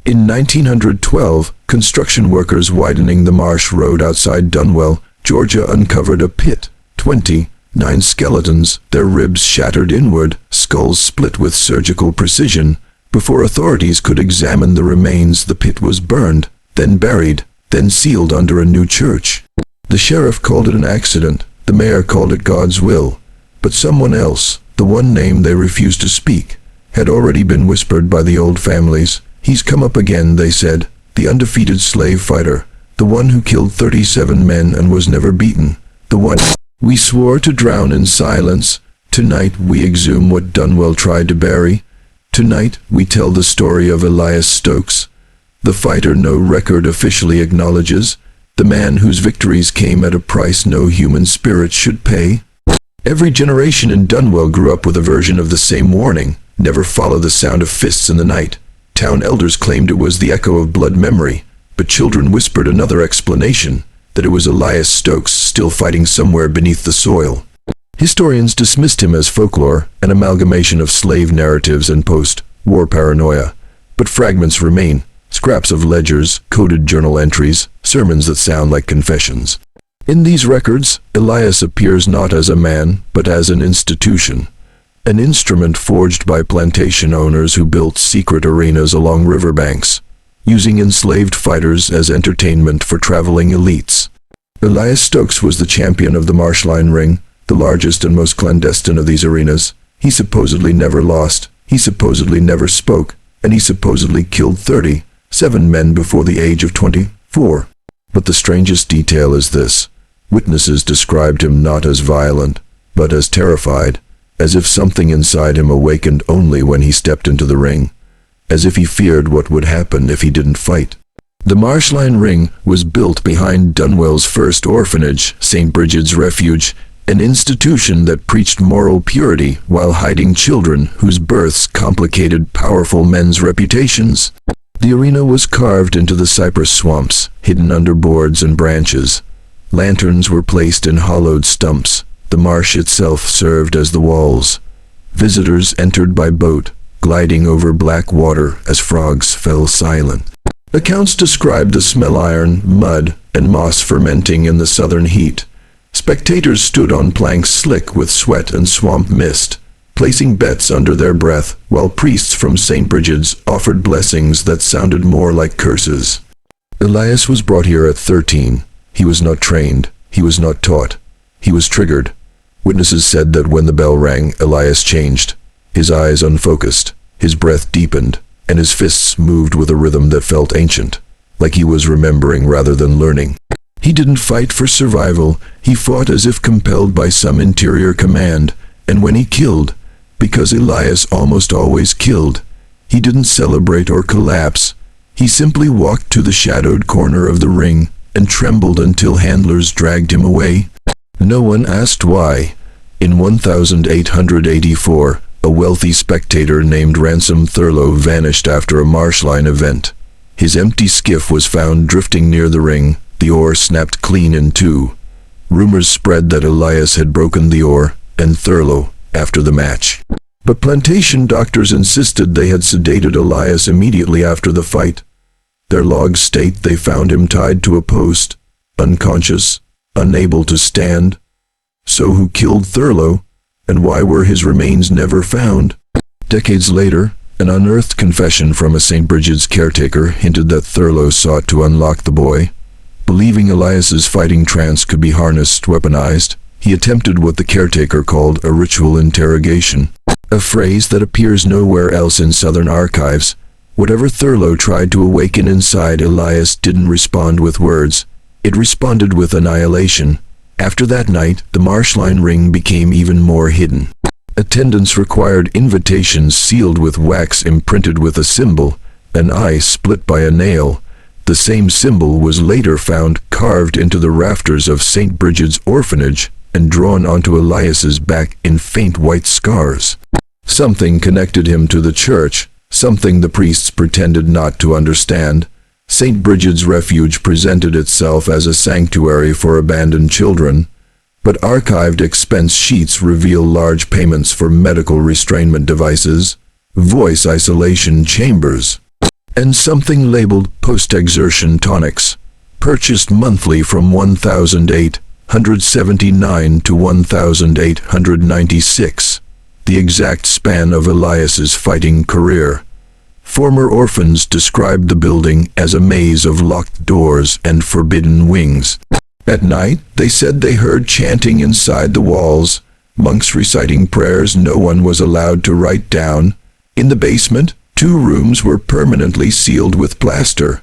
In 1912, construction workers widening the marsh road outside Dunwell, Georgia uncovered a pit. 29 skeletons, their ribs shattered inward, skulls split with surgical precision. Before authorities could examine the remains, the pit was burned, then buried, then sealed under a new church. The sheriff called it an accident, the mayor called it God's will. But someone else, the one name they refused to speak, had already been whispered by the old families. He's come up again, they said, the undefeated slave fighter, the one who killed 37 men and was never beaten, the one we swore to drown in silence. Tonight we exhume what Dunwell tried to bury. Tonight we tell the story of Elias Stokes, the fighter no record officially acknowledges, the man whose victories came at a price no human spirit should pay. Every generation in Dunwell grew up with a version of the same warning: never follow the sound of fists in the night. Town elders claimed it was the echo of blood memory, but children whispered another explanation, that it was Elias Stokes still fighting somewhere beneath the soil. Historians dismissed him as folklore, an amalgamation of slave narratives and post-war paranoia. But fragments remain, scraps of ledgers, coded journal entries, sermons that sound like confessions. In these records, Elias appears not as a man, but as an institution. An instrument forged by plantation owners who built secret arenas along riverbanks, using enslaved fighters as entertainment for traveling elites. Elias Stokes was the champion of the Marshline Ring, the largest and most clandestine of these arenas. He supposedly never lost, he supposedly never spoke, and he supposedly killed 37 men before the age of 24. But the strangest detail is this: witnesses described him not as violent, but as terrified, as if something inside him awakened only when he stepped into the ring, as if he feared what would happen if he didn't fight. The Marshline Ring was built behind Dunwell's first orphanage, St. Bridget's Refuge, an institution that preached moral purity while hiding children whose births complicated powerful men's reputations. The arena was carved into the cypress swamps, hidden under boards and branches. Lanterns were placed in hollowed stumps. The marsh itself served as the walls. Visitors entered by boat, gliding over black water as frogs fell silent. Accounts described the smell iron, mud, and moss fermenting in the southern heat. Spectators stood on planks slick with sweat and swamp mist, placing bets under their breath, while priests from St. Bridget's offered blessings that sounded more like curses. Elias was brought here at 13. He was not trained. He was not taught. He was triggered. Witnesses said that when the bell rang, Elias changed. His eyes unfocused, his breath deepened, and his fists moved with a rhythm that felt ancient, like he was remembering rather than learning. He didn't fight for survival. He fought as if compelled by some interior command, and when he killed, because Elias almost always killed, he didn't celebrate or collapse. He simply walked to the shadowed corner of the ring and trembled until handlers dragged him away. No one asked why. In 1884, a wealthy spectator named Ransom Thurlow vanished after a Marshline event. His empty skiff was found drifting near the ring, the oar snapped clean in two. Rumors spread that Elias had broken the oar, and Thurlow, after the match. But plantation doctors insisted they had sedated Elias immediately after the fight. Their logs state they found him tied to a post, unconscious, unable to stand. So who killed Thurlow, and why were his remains never found? Decades later, an unearthed confession from a St. Bridget's caretaker hinted that Thurlow sought to unlock the boy. Believing Elias's fighting trance could be harnessed, weaponized, he attempted what the caretaker called a ritual interrogation, a phrase that appears nowhere else in Southern archives. Whatever Thurlow tried to awaken inside Elias didn't respond with words. It responded with annihilation. After that night, the Marshline Ring became even more hidden. Attendance required invitations sealed with wax imprinted with a symbol, an eye split by a nail. The same symbol was later found carved into the rafters of St. Bridget's orphanage and drawn onto Elias's back in faint white scars. Something connected him to the church, something the priests pretended not to understand. St. Bridget's Refuge presented itself as a sanctuary for abandoned children, but archived expense sheets reveal large payments for medical restrainment devices, voice isolation chambers, and something labeled post-exertion tonics, purchased monthly from 1,879 to 1,896, the exact span of Elias's fighting career. Former orphans described the building as a maze of locked doors and forbidden wings. At night, they said they heard chanting inside the walls, monks reciting prayers no one was allowed to write down. In the basement, 2 rooms were permanently sealed with plaster.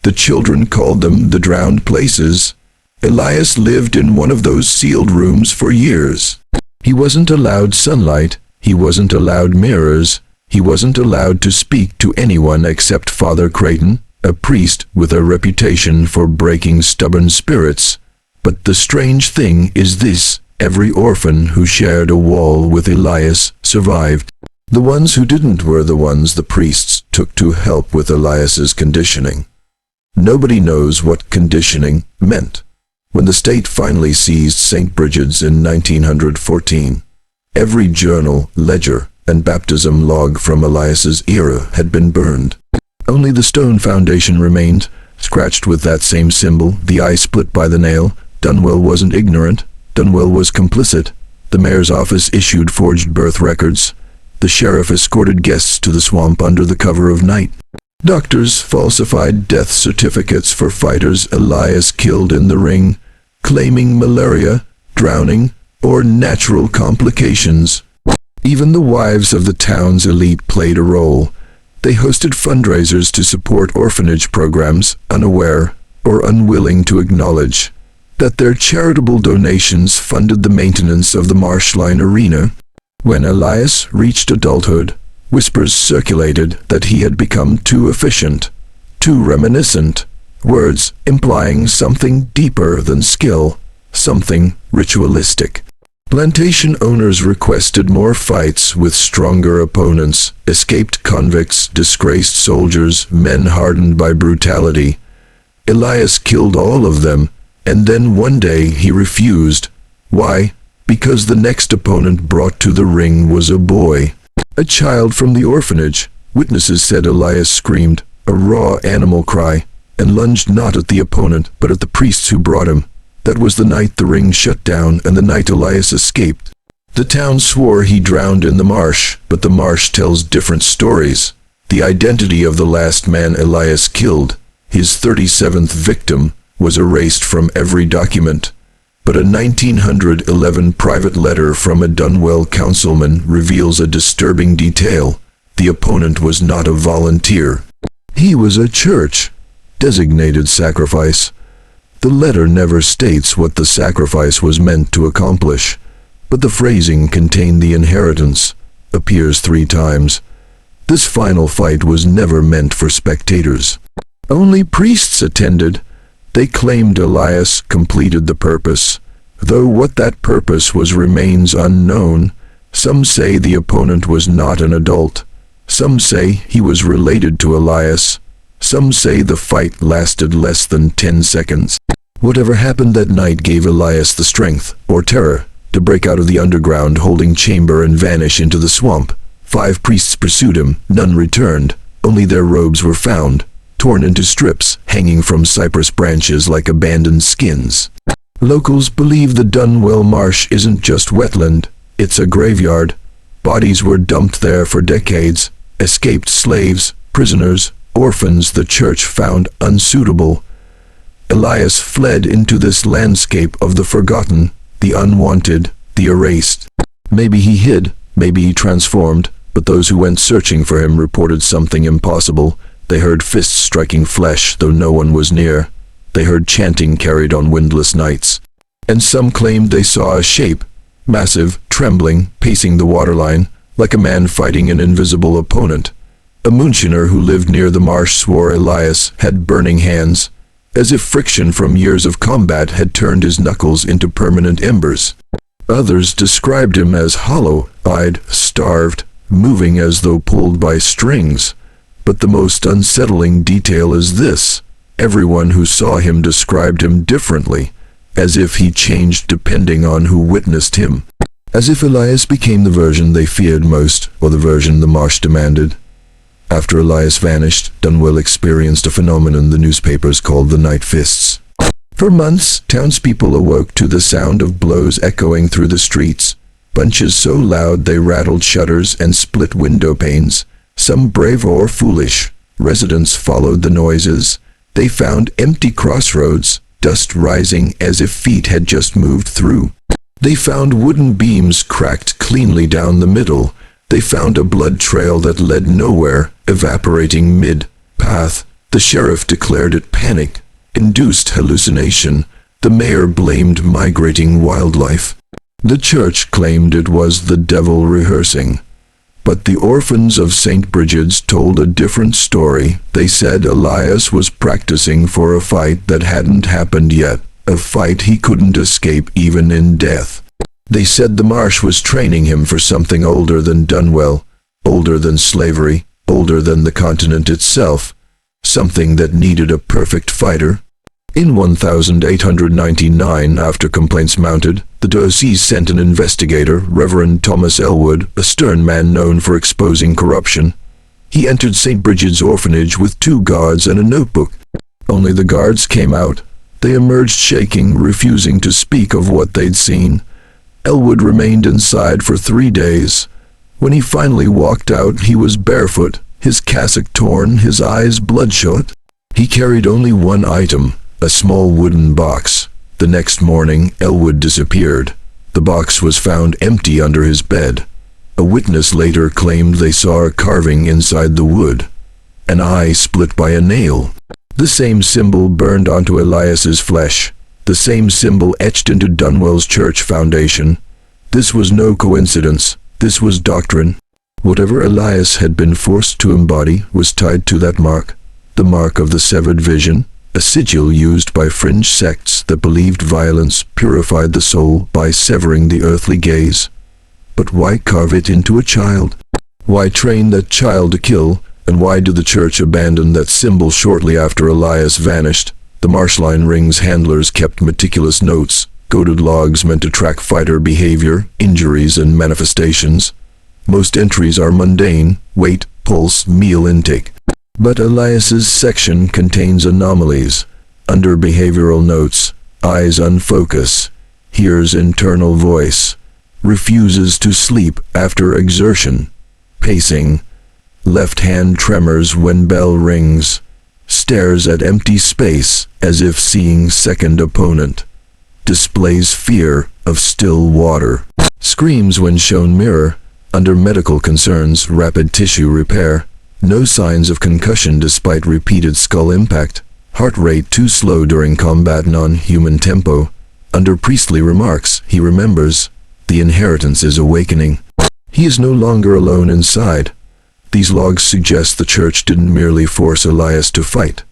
The children called them the drowned places. Elias lived in one of those sealed rooms for years. He wasn't allowed sunlight, he wasn't allowed mirrors, he wasn't allowed to speak to anyone except Father Creighton, a priest with a reputation for breaking stubborn spirits. But the strange thing is this: every orphan who shared a wall with Elias survived. The ones who didn't were the ones the priests took to help with Elias's conditioning. Nobody knows what conditioning meant. When the state finally seized St. Brigid's in 1914, every journal, ledger, and baptism log from Elias's era had been burned. Only the stone foundation remained, scratched with that same symbol, the eye split by the nail. Dunwell wasn't ignorant. Dunwell was complicit. The mayor's office issued forged birth records. The sheriff escorted guests to the swamp under the cover of night. Doctors falsified death certificates for fighters Elias killed in the ring, claiming malaria, drowning, or natural complications. Even the wives of the town's elite played a role. They hosted fundraisers to support orphanage programs, unaware or unwilling to acknowledge that their charitable donations funded the maintenance of the Marshline Arena. When Elias reached adulthood, whispers circulated that he had become too efficient, too reminiscent, words implying something deeper than skill, something ritualistic. Plantation owners requested more fights with stronger opponents, escaped convicts, disgraced soldiers, men hardened by brutality. Elias killed all of them, and then one day he refused. Why? Because the next opponent brought to the ring was a boy, a child from the orphanage. Witnesses said Elias screamed, a raw animal cry, and lunged not at the opponent but at the priests who brought him. That was the night the ring shut down and the night Elias escaped. The town swore he drowned in the marsh, but the marsh tells different stories. The identity of the last man Elias killed, his 37th victim, was erased from every document. But a 1911 private letter from a Dunwell councilman reveals a disturbing detail. The opponent was not a volunteer. He was a church-designated sacrifice. The letter never states what the sacrifice was meant to accomplish, but the phrasing contained the inheritance, appears 3 times. This final fight was never meant for spectators. Only priests attended. They claimed Elias completed the purpose, though what that purpose was remains unknown. Some say the opponent was not an adult. Some say he was related to Elias. Some say the fight lasted less than 10 seconds. Whatever happened that night gave Elias the strength, or terror, to break out of the underground holding chamber and vanish into the swamp. 5 priests pursued him, none returned. Only their robes were found, torn into strips, hanging from cypress branches like abandoned skins. Locals believe the Dunwell Marsh isn't just wetland, it's a graveyard. Bodies were dumped there for decades. Escaped slaves, prisoners, orphans the church found unsuitable. Elias fled into this landscape of the forgotten, the unwanted, the erased. Maybe he hid, maybe he transformed, but those who went searching for him reported something impossible. They heard fists striking flesh, though no one was near. They heard chanting carried on windless nights. And some claimed they saw a shape, massive, trembling, pacing the waterline, like a man fighting an invisible opponent. A moonshiner who lived near the marsh swore Elias had burning hands, as if friction from years of combat had turned his knuckles into permanent embers. Others described him as hollow-eyed, starved, moving as though pulled by strings. But the most unsettling detail is this: everyone who saw him described him differently, as if he changed depending on who witnessed him. As if Elias became the version they feared most, or the version the marsh demanded. After Elias vanished, Dunwell experienced a phenomenon the newspapers called the night fists. For months, townspeople awoke to the sound of blows echoing through the streets, punches so loud they rattled shutters and split window panes. Some brave or foolish residents followed the noises. They found empty crossroads, dust rising as if feet had just moved through. They found wooden beams cracked cleanly down the middle. They found a blood trail that led nowhere, evaporating mid-path. The sheriff declared it panic-induced hallucination. The mayor blamed migrating wildlife. The church claimed it was the devil rehearsing. But the orphans of St. Brigid's told a different story. They said Elias was practicing for a fight that hadn't happened yet, a fight he couldn't escape even in death. They said the marsh was training him for something older than Dunwell, older than slavery, older than the continent itself, something that needed a perfect fighter. In 1899, after complaints mounted, the diocese sent an investigator, Reverend Thomas Elwood, a stern man known for exposing corruption. He entered St. Brigid's orphanage with 2 guards and a notebook. Only the guards came out. They emerged shaking, refusing to speak of what they'd seen. Elwood remained inside for 3 days. When he finally walked out, he was barefoot, his cassock torn, his eyes bloodshot. He carried only one item, a small wooden box. The next morning, Elwood disappeared. The box was found empty under his bed. A witness later claimed they saw a carving inside the wood, an eye split by a nail. The same symbol burned onto Elias's flesh, the same symbol etched into Dunwell's church foundation. This was no coincidence. This was doctrine. Whatever Elias had been forced to embody was tied to that mark, the mark of the severed vision, a sigil used by fringe sects that believed violence purified the soul by severing the earthly gaze. But why carve it into a child? Why train that child to kill? And why did the church abandon that symbol shortly after Elias vanished? The Marshline Ring's handlers kept meticulous notes, coded logs meant to track fighter behavior, injuries, and manifestations. Most entries are mundane: weight, pulse, meal intake. But Elias's section contains anomalies. Under behavioral notes, eyes unfocus, hears internal voice, refuses to sleep after exertion, pacing, left hand tremors when bell rings, stares at empty space as if seeing second opponent, displays fear of still water, screams when shown mirror. Under medical concerns, rapid tissue repair, no signs of concussion despite repeated skull impact, heart rate too slow during combat, non-human tempo. Under priestly remarks, he remembers, the inheritance is awakening. He is no longer alone inside. These logs suggest the church didn't merely force Elias to fight.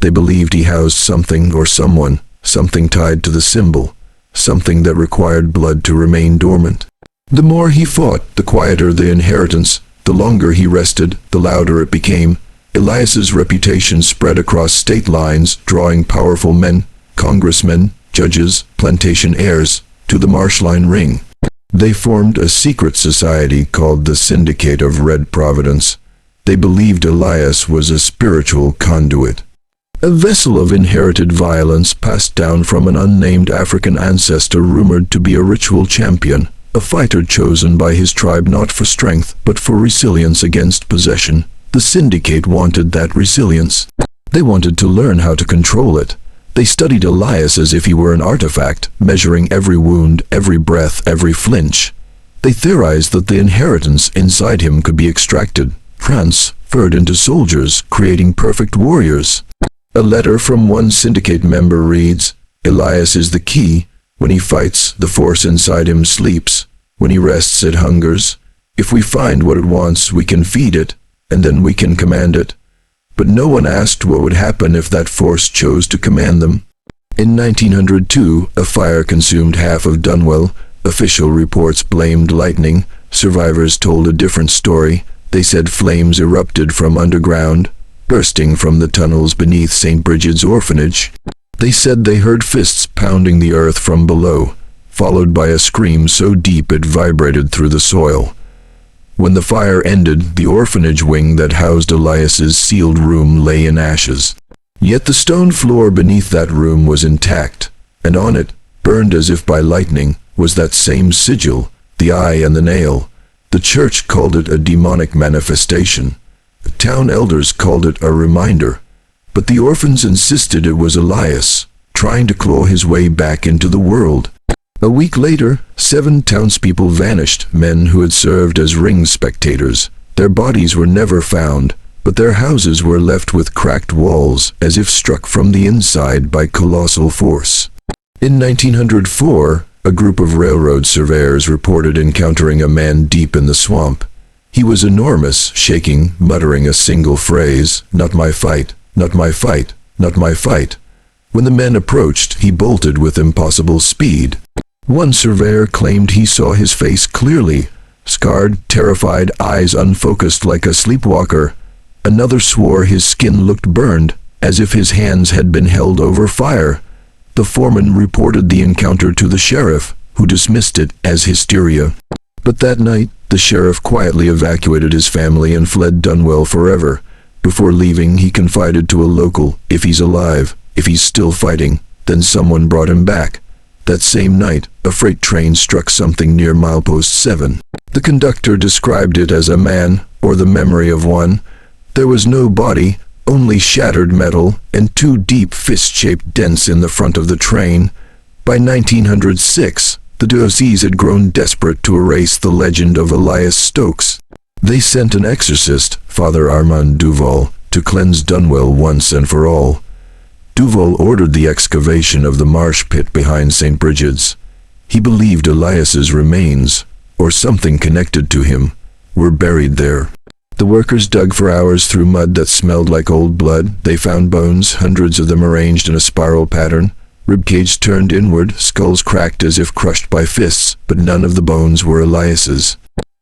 They believed he housed something or someone, something tied to the symbol, something that required blood to remain dormant. The more he fought, the quieter the inheritance. The longer he rested, the louder it became. Elias's reputation spread across state lines, drawing powerful men, congressmen, judges, plantation heirs, to the Marshline Ring. They formed a secret society called the Syndicate of Red Providence. They believed Elias was a spiritual conduit, a vessel of inherited violence passed down from an unnamed African ancestor rumored to be a ritual champion, a fighter chosen by his tribe not for strength but for resilience against possession. The Syndicate wanted that resilience. They wanted to learn how to control it. They studied Elias as if he were an artifact, measuring every wound, every breath, every flinch. They theorized that the inheritance inside him could be extracted, transferred into soldiers, creating perfect warriors. A letter from one Syndicate member reads, "Elias is the key. When he fights, the force inside him sleeps. When he rests, it hungers. If we find what it wants, we can feed it, and then we can command it." But no one asked what would happen if that force chose to command them. In 1902, a fire consumed half of Dunwell. Official reports blamed lightning. Survivors told a different story. They said flames erupted from underground, bursting from the tunnels beneath St. Brigid's orphanage. They said they heard fists pounding the earth from below, followed by a scream so deep it vibrated through the soil. When the fire ended, the orphanage wing that housed Elias's sealed room lay in ashes. Yet the stone floor beneath that room was intact, and on it, burned as if by lightning, was that same sigil, the eye and the nail. The church called it a demonic manifestation. The town elders called it a reminder. But the orphans insisted it was Elias, trying to claw his way back into the world. A week later, 7 townspeople vanished, men who had served as ring spectators. Their bodies were never found, but their houses were left with cracked walls, as if struck from the inside by colossal force. In 1904, a group of railroad surveyors reported encountering a man deep in the swamp. He was enormous, shaking, muttering a single phrase, "Not my fight, not my fight, not my fight." When the men approached, he bolted with impossible speed. One surveyor claimed he saw his face clearly, scarred, terrified, eyes unfocused like a sleepwalker. Another swore his skin looked burned, as if his hands had been held over fire. The foreman reported the encounter to the sheriff, who dismissed it as hysteria. But that night, the sheriff quietly evacuated his family and fled Dunwell forever. Before leaving, he confided to a local, "If he's alive, if he's still fighting, then someone brought him back." That same night, a freight train struck something near milepost 7. The conductor described it as a man, or the memory of one. There was no body, only shattered metal and 2 deep fist-shaped dents in the front of the train. By 1906, the diocese had grown desperate to erase the legend of Elias Stokes. They sent an exorcist, Father Armand Duval, to cleanse Dunwell once and for all. Duval ordered the excavation of the marsh pit behind St. Bridget's. He believed Elias's remains, or something connected to him, were buried there. The workers dug for hours through mud that smelled like old blood. They found bones, hundreds of them arranged in a spiral pattern. Ribcage turned inward, skulls cracked as if crushed by fists, but none of the bones were Elias's.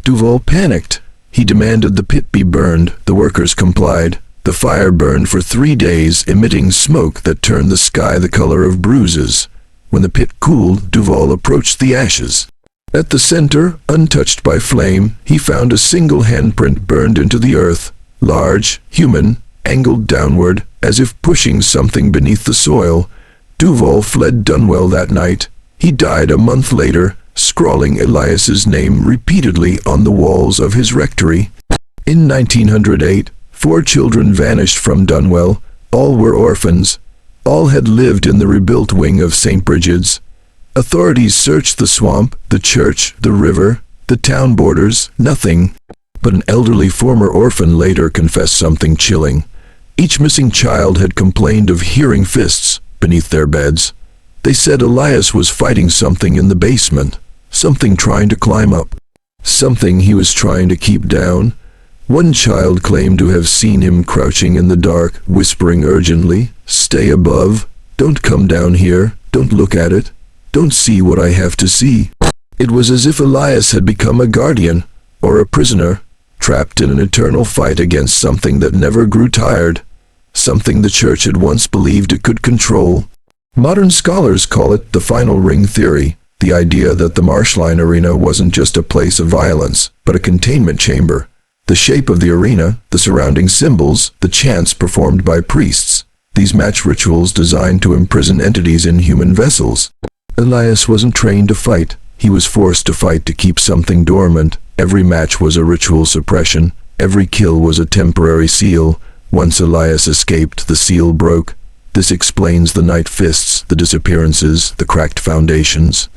Duval panicked. He demanded the pit be burned. The workers complied. The fire burned for 3 days, emitting smoke that turned the sky the color of bruises. When the pit cooled, Duval approached the ashes. At the center, untouched by flame, he found a single handprint burned into the earth, large, human, angled downward, as if pushing something beneath the soil. Duval fled Dunwell that night. He died a month later, scrawling Elias's name repeatedly on the walls of his rectory. In 1908, 4 children vanished from Dunwell. All were orphans. All had lived in the rebuilt wing of St. Bridget's. Authorities searched the swamp, the church, the river, the town borders, nothing. But an elderly former orphan later confessed something chilling. Each missing child had complained of hearing fists beneath their beds. They said Elias was fighting something in the basement, something trying to climb up, something he was trying to keep down. One child claimed to have seen him crouching in the dark, whispering urgently, "Stay above, don't come down here, don't look at it. Don't see what I have to see." It was as if Elias had become a guardian, or a prisoner, trapped in an eternal fight against something that never grew tired, something the church had once believed it could control. Modern scholars call it the final ring theory, the idea that the Marshline Arena wasn't just a place of violence, but a containment chamber. The shape of the arena, the surrounding symbols, the chants performed by priests, these match rituals designed to imprison entities in human vessels. Elias wasn't trained to fight. He was forced to fight to keep something dormant. Every match was a ritual suppression. Every kill was a temporary seal. Once Elias escaped, the seal broke. This explains the night fists, the disappearances, the cracked foundations.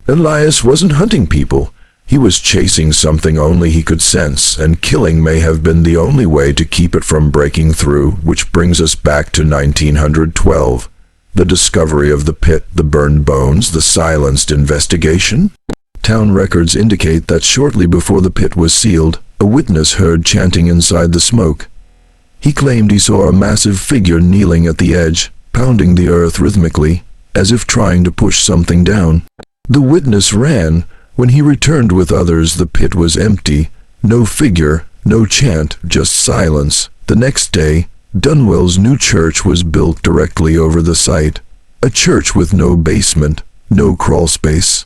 Elias wasn't hunting people. He was chasing something only he could sense, and killing may have been the only way to keep it from breaking through, which brings us back to 1912. The discovery of the pit, the burned bones, the silenced investigation. Town records indicate that shortly before the pit was sealed, a witness heard chanting inside the smoke. He claimed he saw a massive figure kneeling at the edge, pounding the earth rhythmically, as if trying to push something down. The witness ran. When he returned with others, the pit was empty. No figure, no chant, just silence. The next day, Dunwell's new church was built directly over the site. A church with no basement, no crawl space.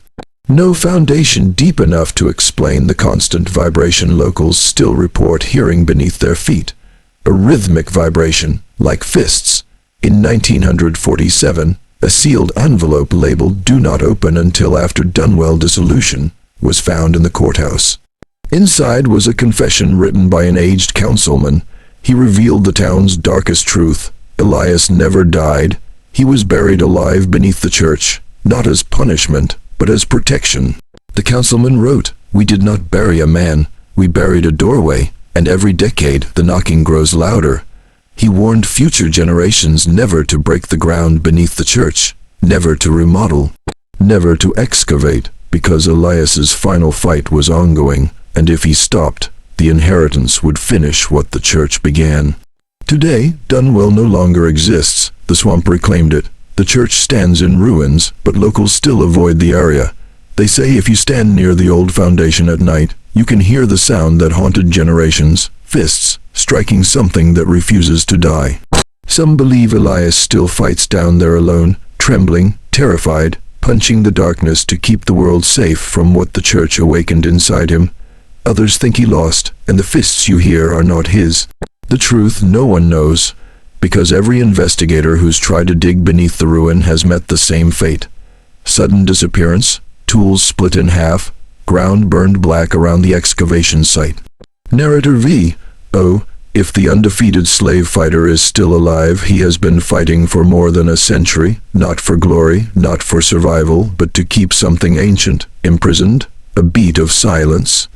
No foundation deep enough to explain the constant vibration locals still report hearing beneath their feet. A rhythmic vibration, like fists. In 1947, a sealed envelope labeled "Do Not Open Until After Dunwell Dissolution" was found in the courthouse. Inside was a confession written by an aged councilman. He revealed the town's darkest truth. Elias never died. He was buried alive beneath the church, not as punishment, but as protection. The councilman wrote, "We did not bury a man, we buried a doorway, and every decade the knocking grows louder." He warned future generations never to break the ground beneath the church, never to remodel, never to excavate, because Elias's final fight was ongoing, and if he stopped, the inheritance would finish what the church began. Today, Dunwell no longer exists. The swamp reclaimed it. The church stands in ruins, but locals still avoid the area. They say if you stand near the old foundation at night, you can hear the sound that haunted generations, fists, striking something that refuses to die. Some believe Elias still fights down there alone, trembling, terrified, punching the darkness to keep the world safe from what the church awakened inside him. Others think he lost, and the fists you hear are not his. The truth no one knows, because every investigator who's tried to dig beneath the ruin has met the same fate. Sudden disappearance, tools split in half, ground burned black around the excavation site. Narrator V. Oh, if the undefeated slave fighter is still alive, he has been fighting for more than a century, not for glory, not for survival, but to keep something ancient, imprisoned, a beat of silence.